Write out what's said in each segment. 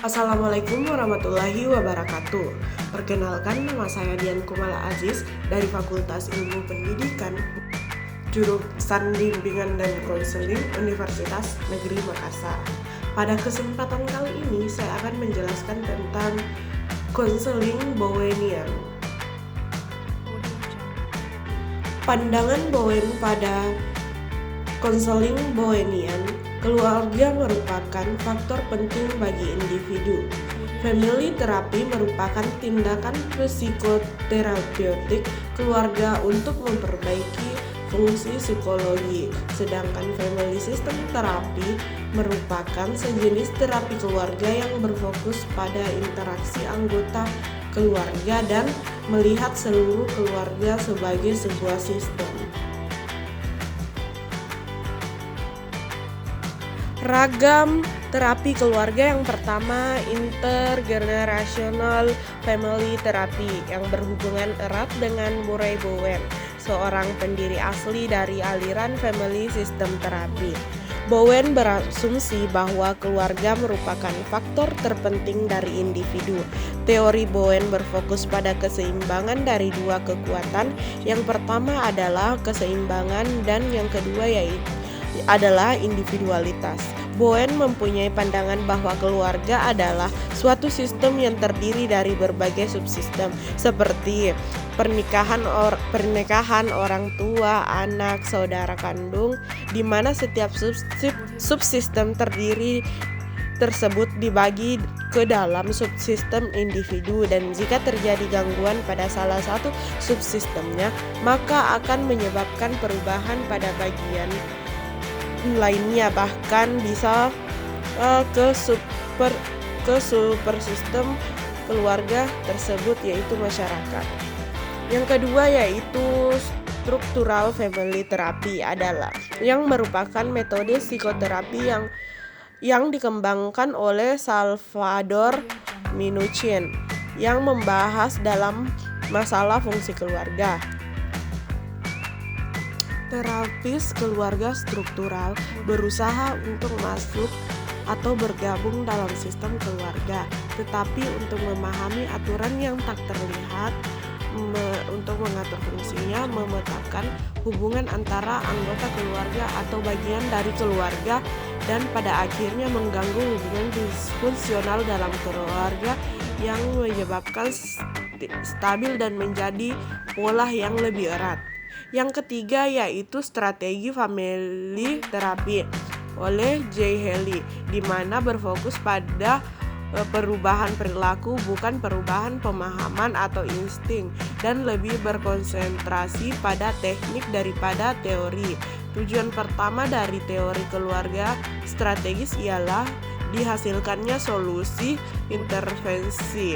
Assalamualaikum warahmatullahi wabarakatuh. Perkenalkan, nama saya Dian Kumala Aziz dari Fakultas Ilmu Pendidikan, jurusan Bimbingan dan Konseling Universitas Negeri Makassar. Pada kesempatan kali ini saya akan menjelaskan tentang konseling Bowenian. Pandangan Bowen pada konseling Bowenian, keluarga merupakan faktor penting bagi individu. Family therapy merupakan tindakan psikoterapeutik keluarga untuk memperbaiki fungsi psikologi, sedangkan family system therapy merupakan sejenis terapi keluarga yang berfokus pada interaksi anggota keluarga dan melihat seluruh keluarga sebagai sebuah sistem. Ragam terapi keluarga yang pertama, intergenerational family therapy yang berhubungan erat dengan Murray Bowen, seorang pendiri asli dari aliran family system therapy. Bowen berasumsi bahwa keluarga merupakan faktor terpenting dari individu. Teori Bowen berfokus pada keseimbangan dari dua kekuatan. Yang pertama adalah keseimbangan dan yang kedua adalah individualitas. Bowen mempunyai pandangan bahwa keluarga adalah suatu sistem yang terdiri dari berbagai subsistem seperti pernikahan orang tua, anak, saudara kandung, di mana setiap subsistem terdiri tersebut dibagi ke dalam subsistem individu, dan jika terjadi gangguan pada salah satu subsistemnya, maka akan menyebabkan perubahan pada bagian lainnya, bahkan bisa ke super sistem keluarga tersebut, yaitu masyarakat. Yang kedua yaitu structural family therapy adalah yang merupakan metode psikoterapi yang dikembangkan oleh Salvador Minuchin yang membahas dalam masalah fungsi keluarga. Terapis keluarga struktural berusaha untuk masuk atau bergabung dalam sistem keluarga, tetapi untuk memahami aturan yang tak terlihat, untuk mengatur fungsinya, memetakan hubungan antara anggota keluarga atau bagian dari keluarga, dan pada akhirnya mengganggu hubungan disfungsional dalam keluarga yang menyebabkan stabil dan menjadi pola yang lebih erat. Yang ketiga yaitu strategi family therapy oleh J. Haley, di mana berfokus pada perubahan perilaku, bukan perubahan pemahaman atau insting, dan lebih berkonsentrasi pada teknik daripada teori. Tujuan pertama dari teori keluarga strategis ialah dihasilkannya solusi intervensi.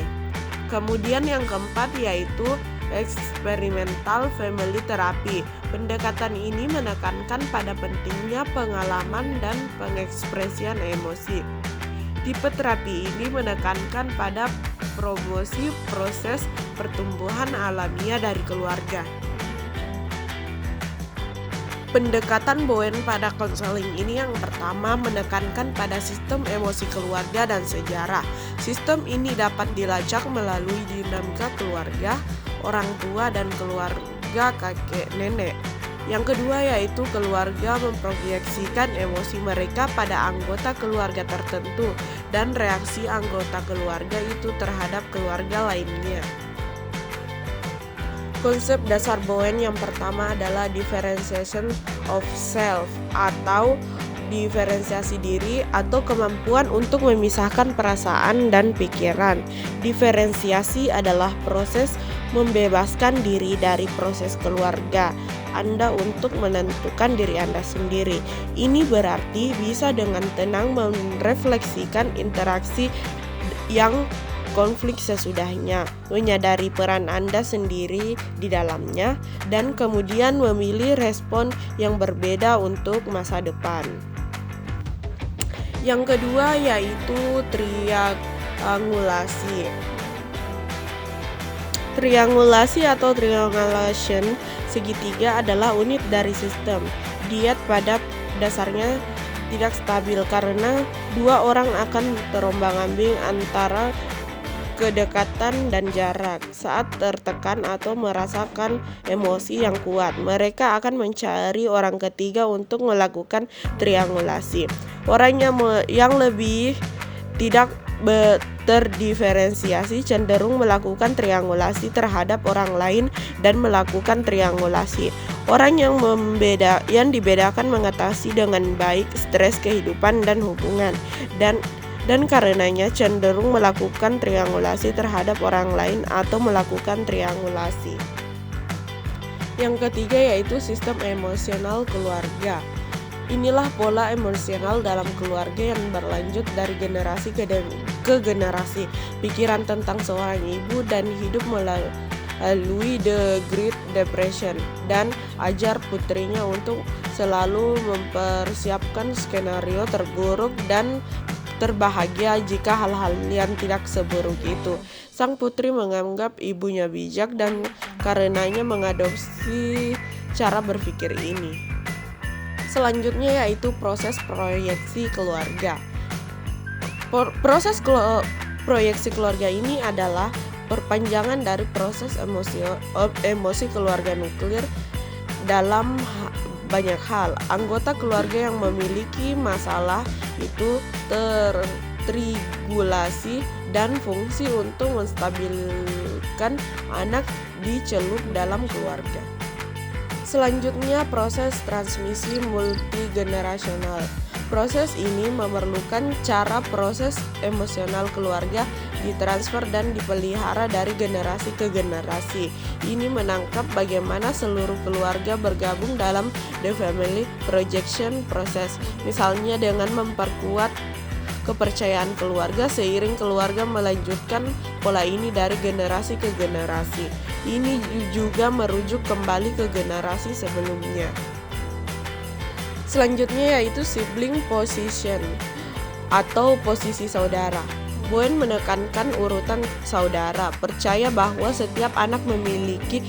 Kemudian yang keempat yaitu experimental family therapy. Pendekatan ini menekankan pada pentingnya pengalaman dan pengekspresian emosi. Tipe terapi ini menekankan pada promosi proses pertumbuhan alamiah dari keluarga. Pendekatan Bowen pada konseling ini yang pertama menekankan pada sistem emosi keluarga dan sejarah. Sistem ini dapat dilacak melalui dinamika keluarga, orang tua, dan keluarga kakek nenek. Yang kedua yaitu keluarga memproyeksikan emosi mereka pada anggota keluarga tertentu dan reaksi anggota keluarga itu terhadap keluarga lainnya. Konsep dasar Bowen yang pertama adalah differentiation of self atau diferensiasi diri atau kemampuan untuk memisahkan perasaan dan pikiran. Diferensiasi adalah proses membebaskan diri dari proses keluarga Anda untuk menentukan diri Anda sendiri. Ini berarti bisa dengan tenang merefleksikan interaksi yang konflik sesudahnya, menyadari peran Anda sendiri di dalamnya, dan kemudian memilih respon yang berbeda untuk masa depan. Yang kedua yaitu triangulasi. Triangulasi atau triangulation segitiga adalah unit dari sistem. Dia pada dasarnya tidak stabil karena dua orang akan terombang-ambing antara kedekatan dan jarak. Saat tertekan atau merasakan emosi yang kuat, mereka akan mencari orang ketiga untuk melakukan triangulasi. Orang yang lebih tidak terdiferensiasi cenderung melakukan triangulasi terhadap orang lain dan melakukan triangulasi. Orang yang dibedakan mengatasi dengan baik stres kehidupan dan hubungan dan karenanya cenderung melakukan triangulasi terhadap orang lain atau melakukan triangulasi. Yang ketiga yaitu sistem emosional keluarga. Inilah pola emosional dalam keluarga yang berlanjut dari generasi ke generasi. Pikiran tentang seorang ibu dan hidup melalui The Great Depression dan ajar putrinya untuk selalu mempersiapkan skenario terburuk dan terbahagia jika hal-hal yang tidak seburuk itu. Sang putri menganggap ibunya bijak dan karenanya mengadopsi cara berpikir ini. Selanjutnya yaitu proses proyeksi keluarga. Proses proyeksi keluarga ini adalah perpanjangan dari proses emosi keluarga nuklir dalam banyak hal. Anggota keluarga yang memiliki masalah itu terregulasi dan fungsi untuk menstabilkan anak dicelup dalam keluarga. Selanjutnya proses transmisi multigenerasional. Proses ini memerlukan cara proses emosional keluarga ditransfer dan dipelihara dari generasi ke generasi. Ini menangkap bagaimana seluruh keluarga bergabung dalam the family projection process. Misalnya dengan memperkuat kepercayaan keluarga seiring keluarga melanjutkan pola ini dari generasi ke generasi. Ini juga merujuk kembali ke generasi sebelumnya. Selanjutnya yaitu sibling position atau posisi saudara. Bowen menekankan urutan saudara, percaya bahwa setiap anak memiliki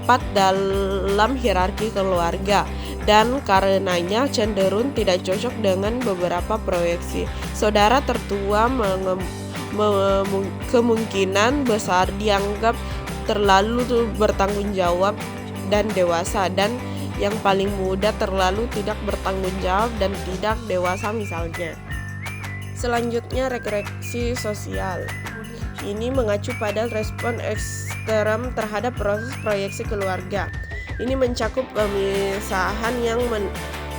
4 dalam hierarki keluarga dan karenanya cenderung tidak cocok dengan beberapa proyeksi. Saudara tertua kemungkinan besar dianggap terlalu bertanggung jawab dan dewasa, dan yang paling muda terlalu tidak bertanggung jawab dan tidak dewasa misalnya. Selanjutnya regresi sosial. Ini mengacu pada respon ekstrem terhadap proses proyeksi keluarga. Ini mencakup pemisahan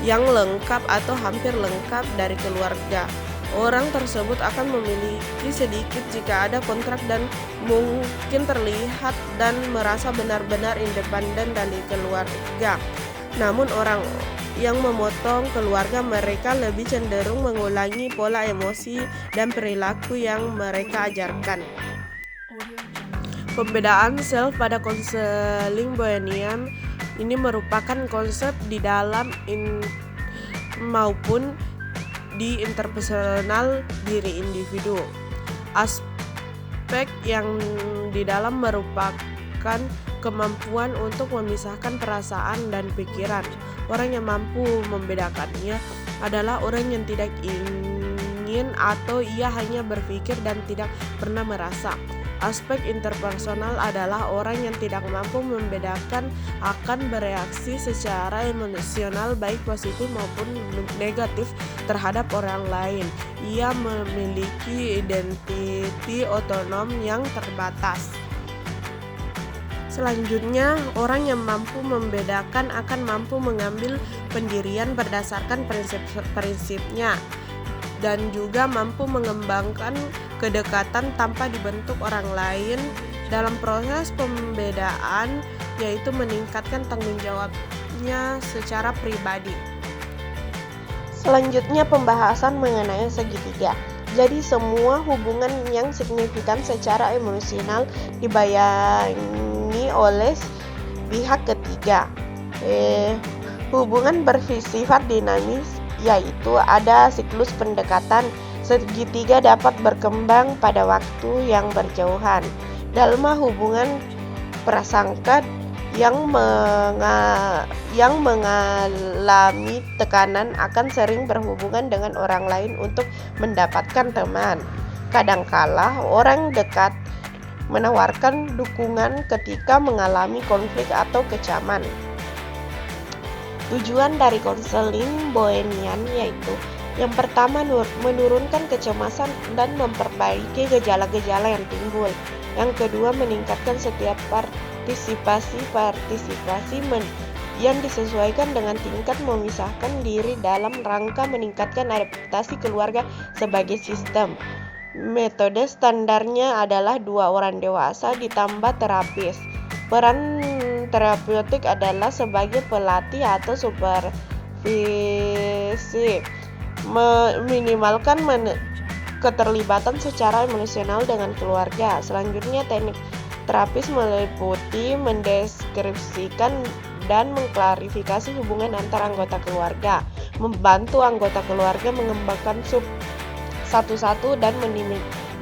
yang lengkap atau hampir lengkap dari keluarga. Orang tersebut akan memiliki sedikit jika ada kontrak dan mungkin terlihat dan merasa benar-benar independen dari keluarga. Namun orang yang memotong keluarga mereka lebih cenderung mengulangi pola emosi dan perilaku yang mereka ajarkan. Pembedaan self pada konseling Bowenian ini merupakan konsep di dalam maupun di interpersonal diri individu. Aspek yang di dalam merupakan kemampuan untuk memisahkan perasaan dan pikiran. Orang yang mampu membedakannya adalah orang yang tidak ingin atau ia hanya berpikir dan tidak pernah merasa. Aspek interpersonal adalah orang yang tidak mampu membedakan akan bereaksi secara emosional baik positif maupun negatif terhadap orang lain. Ia memiliki identiti otonom yang terbatas. Selanjutnya, orang yang mampu membedakan akan mampu mengambil pendirian berdasarkan prinsip-prinsipnya dan juga mampu mengembangkan kedekatan tanpa dibentuk orang lain. Dalam proses pembedaan yaitu meningkatkan tanggung jawabnya secara pribadi. Selanjutnya pembahasan mengenai segitiga. Jadi semua hubungan yang signifikan secara emosional dibayangi oleh pihak ketiga. Hubungan bersifat dinamis, yaitu ada siklus pendekatan. Segitiga dapat berkembang pada waktu yang berjauhan. Dalam hubungan prasangka yang mengalami tekanan akan sering berhubungan dengan orang lain untuk mendapatkan teman. Kadangkala orang dekat menawarkan dukungan ketika mengalami konflik atau kecaman. Tujuan dari konseling Bowenian yaitu yang pertama menurunkan kecemasan dan memperbaiki gejala-gejala yang timbul. Yang kedua meningkatkan setiap partisipasi yang disesuaikan dengan tingkat memisahkan diri dalam rangka meningkatkan adaptasi keluarga sebagai sistem. Metode standarnya adalah 2 orang dewasa ditambah terapis. Peran terapeutik adalah sebagai pelatih atau supervisi, meminimalkan keterlibatan secara emosional dengan keluarga. Selanjutnya, teknik terapis meliputi mendeskripsikan dan mengklarifikasi hubungan antar anggota keluarga, membantu anggota keluarga mengembangkan satu-satu dan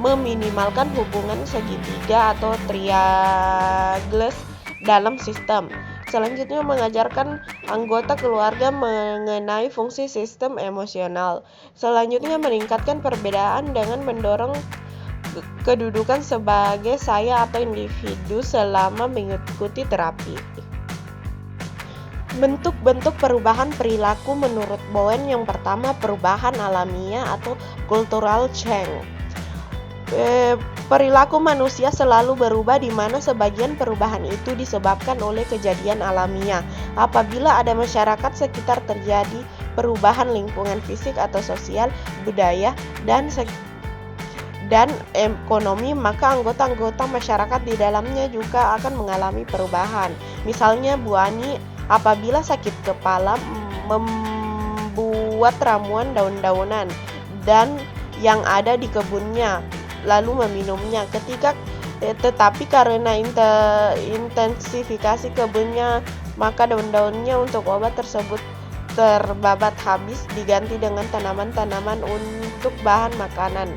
meminimalkan hubungan segitiga atau triangles dalam sistem. Selanjutnya mengajarkan anggota keluarga mengenai fungsi sistem emosional. Selanjutnya meningkatkan perbedaan dengan mendorong kedudukan sebagai saya atau individu selama mengikuti terapi. Bentuk-bentuk perubahan perilaku menurut Bowen yang pertama perubahan alamiah atau cultural change. Perilaku manusia selalu berubah di mana sebagian perubahan itu disebabkan oleh kejadian alamiah. Apabila ada masyarakat sekitar terjadi perubahan lingkungan fisik atau sosial, budaya, dan ekonomi, maka anggota-anggota masyarakat di dalamnya juga akan mengalami perubahan. Misalnya Bu Ani apabila sakit kepala membuat ramuan daun-daunan dan yang ada di kebunnya lalu meminumnya. Tetapi karena intensifikasi kebunnya, maka daun-daunnya untuk obat tersebut terbabat habis diganti dengan tanaman-tanaman untuk bahan makanan.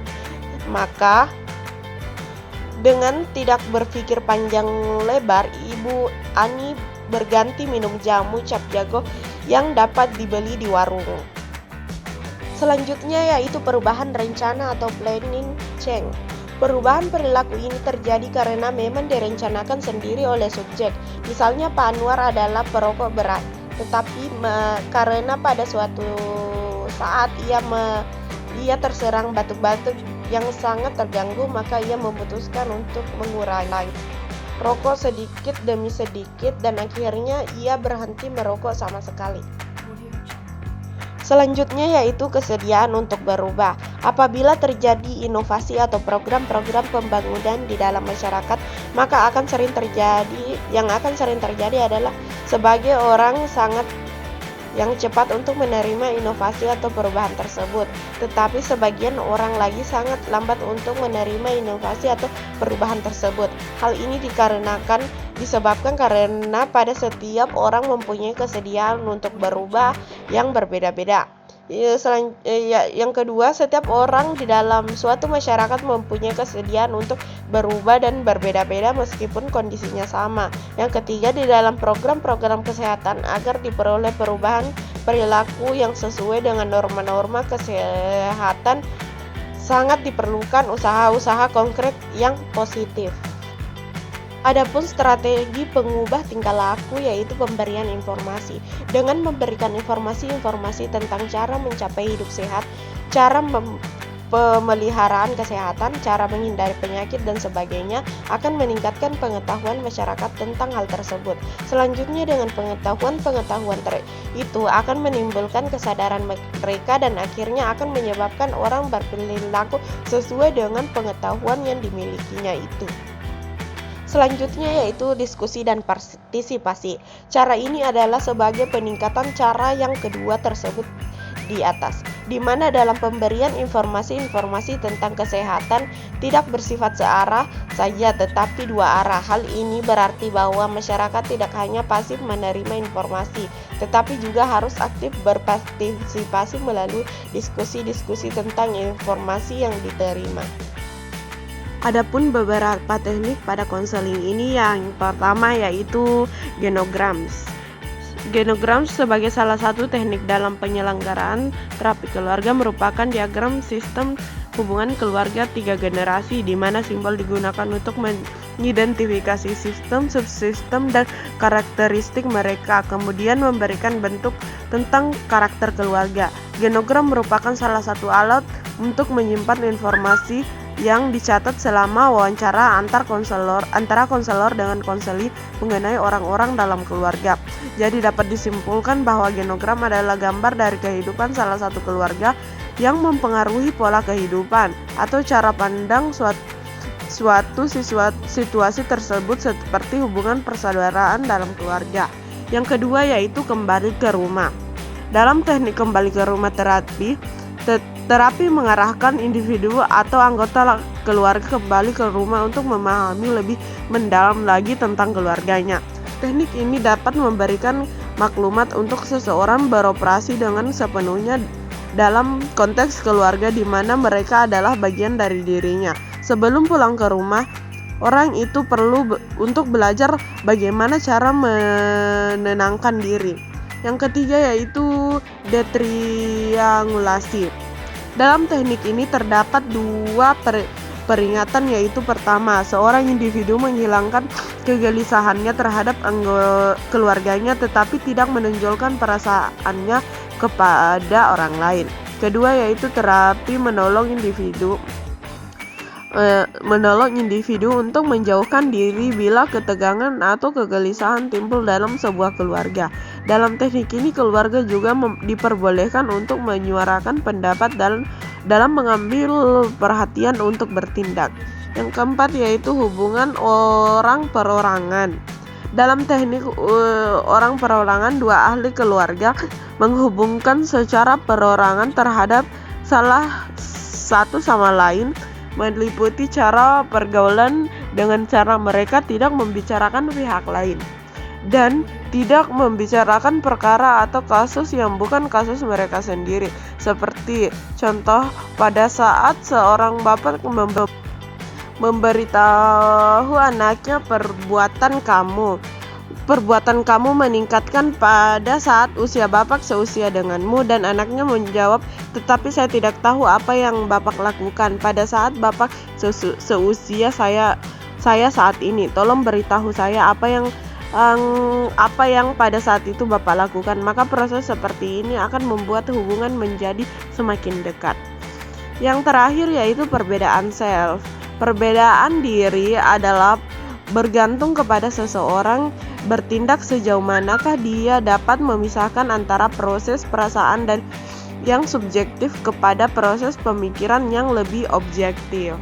Maka dengan tidak berpikir panjang lebar, Ibu Ani berganti minum jamu cap jago yang dapat dibeli di warung. Selanjutnya yaitu perubahan rencana atau planning change. Perubahan perilaku ini terjadi karena memang direncanakan sendiri oleh subjek. Misalnya Pak Anwar adalah perokok berat, tetapi karena pada suatu saat ia terserang batuk-batuk yang sangat terganggu, maka ia memutuskan untuk mengurangi rokok sedikit demi sedikit dan akhirnya ia berhenti merokok sama sekali. Selanjutnya yaitu kesediaan untuk berubah. Apabila terjadi inovasi atau program-program pembangunan di dalam masyarakat, maka yang akan sering terjadi adalah sebagai orang sangat yang cepat untuk menerima inovasi atau perubahan tersebut, tetapi sebagian orang lagi sangat lambat untuk menerima inovasi atau perubahan tersebut. Hal ini disebabkan karena pada setiap orang mempunyai kesediaan untuk berubah yang berbeda-beda. Yang kedua, setiap orang di dalam suatu masyarakat mempunyai kesediaan untuk berubah dan berbeda-beda meskipun kondisinya sama. Yang ketiga, di dalam program-program kesehatan agar diperoleh perubahan perilaku yang sesuai dengan norma-norma kesehatan sangat diperlukan usaha-usaha konkret yang positif. Adapun strategi pengubah tingkah laku yaitu pemberian informasi. Dengan memberikan informasi-informasi tentang cara mencapai hidup sehat, cara pemeliharaan kesehatan, cara menghindari penyakit dan sebagainya akan meningkatkan pengetahuan masyarakat tentang hal tersebut. Selanjutnya dengan pengetahuan itu akan menimbulkan kesadaran mereka dan akhirnya akan menyebabkan orang berperilaku sesuai dengan pengetahuan yang dimilikinya itu. Selanjutnya yaitu diskusi dan partisipasi. Cara ini adalah sebagai peningkatan cara yang kedua tersebut di atas, di mana dalam pemberian informasi-informasi tentang kesehatan tidak bersifat searah saja tetapi dua arah. Hal ini berarti bahwa masyarakat tidak hanya pasif menerima informasi, tetapi juga harus aktif berpartisipasi melalui diskusi-diskusi tentang informasi yang diterima. Adapun beberapa teknik pada konseling ini, yang pertama yaitu genograms. Genograms sebagai salah satu teknik dalam penyelenggaraan terapi keluarga merupakan diagram sistem hubungan keluarga 3 generasi, di mana simbol digunakan untuk mengidentifikasi sistem, subsistem, dan karakteristik mereka, kemudian memberikan bentuk tentang karakter keluarga. Genogram merupakan salah satu alat untuk menyimpan informasi yang dicatat selama wawancara antara konselor dengan konseli mengenai orang-orang dalam keluarga. Jadi dapat disimpulkan bahwa genogram adalah gambar dari kehidupan salah satu keluarga yang mempengaruhi pola kehidupan atau cara pandang suatu situasi tersebut, seperti hubungan persaudaraan dalam keluarga. Yang kedua yaitu kembali ke rumah. Dalam teknik kembali ke rumah terapi mengarahkan individu atau anggota keluarga kembali ke rumah untuk memahami lebih mendalam lagi tentang keluarganya. Teknik ini dapat memberikan maklumat untuk seseorang beroperasi dengan sepenuhnya dalam konteks keluarga di mana mereka adalah bagian dari dirinya. Sebelum pulang ke rumah, orang itu perlu untuk belajar bagaimana cara menenangkan diri. Yang ketiga yaitu detriangulasi. Dalam teknik ini terdapat 2 peringatan, yaitu pertama, seorang individu menghilangkan kegelisahannya terhadap keluarganya tetapi tidak menonjolkan perasaannya kepada orang lain. Kedua yaitu terapi menolong individu untuk menjauhkan diri bila ketegangan atau kegelisahan timbul dalam sebuah keluarga. Dalam teknik ini keluarga juga diperbolehkan untuk menyuarakan pendapat dalam mengambil perhatian untuk bertindak. Yang keempat yaitu hubungan orang perorangan. Dalam teknik orang perorangan, 2 ahli keluarga menghubungkan secara perorangan terhadap salah satu sama lain, meliputi cara pergaulan dengan cara mereka tidak membicarakan pihak lain dan tidak membicarakan perkara atau kasus yang bukan kasus mereka sendiri. Seperti contoh, pada saat seorang bapak memberitahu anaknya perbuatan kamu meningkatkan pada saat usia bapak seusia denganmu, dan anaknya menjawab, tetapi saya tidak tahu apa yang bapak lakukan pada saat bapak seusia saya saat ini. Tolong beritahu saya apa yang pada saat itu bapak lakukan. Maka proses seperti ini akan membuat hubungan menjadi semakin dekat. Yang terakhir yaitu perbedaan self. Perbedaan diri adalah bergantung kepada seseorang bertindak sejauh manakah dia dapat memisahkan antara proses perasaan dan yang subjektif kepada proses pemikiran yang lebih objektif.